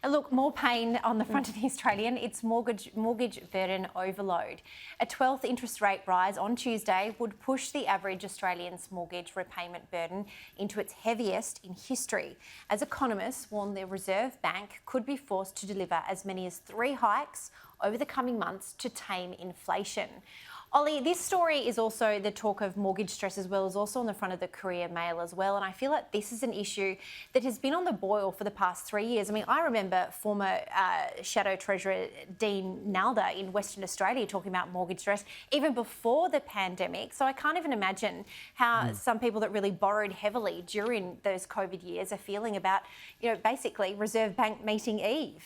And look, more pain on the front of the Australian. It's mortgage burden overload. A 12th interest rate rise on Tuesday would push the average Australian's mortgage repayment burden into its heaviest in history, as economists warn the Reserve Bank could be forced to deliver as many as 3 hikes over the coming months to tame inflation. Ollie, this story is also the talk of mortgage stress as well, as also on the front of the Courier Mail as well. And I feel like this is an issue that has been on the boil for the past 3 years. I mean, I remember former Shadow Treasurer Dean Nalder in Western Australia talking about mortgage stress even before the pandemic. So I can't even imagine how some people that really borrowed heavily during those COVID years are feeling about, basically Reserve Bank meeting eve.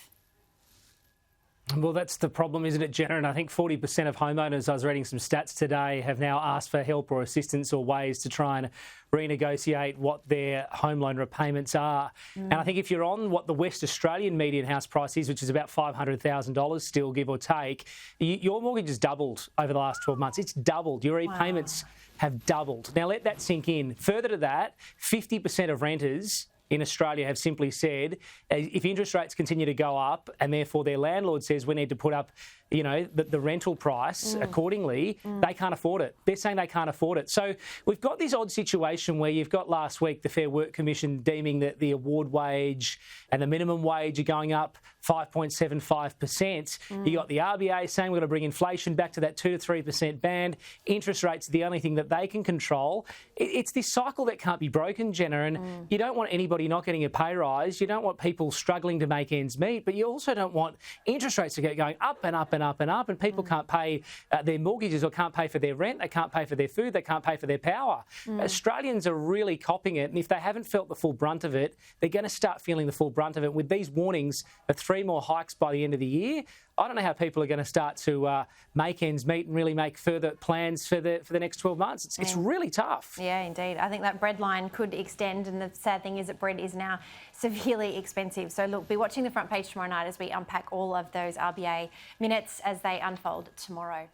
Well, that's the problem, isn't it, Jenna? And I think 40% of homeowners, I was reading some stats today, have now asked for help or assistance or ways to try and renegotiate what their home loan repayments are. And I think if you're on what the West Australian median house price is, which is about $500,000 still, give or take, your mortgage has doubled over the last 12 months. It's doubled. Your repayments have doubled. Now, let that sink in. Further to that, 50% of renters in Australia have simply said, if interest rates continue to go up and therefore their landlord says we need to put up, the rental price accordingly, they can't afford it. They're saying they can't afford it. So we've got this odd situation where you've got last week the Fair Work Commission deeming that the award wage and the minimum wage are going up 5.75%. You got the RBA saying we're going to bring inflation back to that 2 to 3% band. Interest rates are the only thing that they can control. It's this cycle that can't be broken, Jenna, and you don't want anybody not getting a pay rise. You don't want people struggling to make ends meet, but you also don't want interest rates to get going up and up and up and up, and people can't pay their mortgages or can't pay for their rent, they can't pay for their food, they can't pay for their power. Australians are really copping it, and if they haven't felt the full brunt of it, they're going to start feeling the full brunt of it. With these warnings of 3 more hikes by the end of the year, I don't know how people are going to start to make ends meet and really make further plans for the next 12 months. It's really tough. Yeah, indeed. I think that bread line could extend, and the sad thing is that bread is now severely expensive. So look, be watching the front page tomorrow night as we unpack all of those RBA minutes as they unfold tomorrow.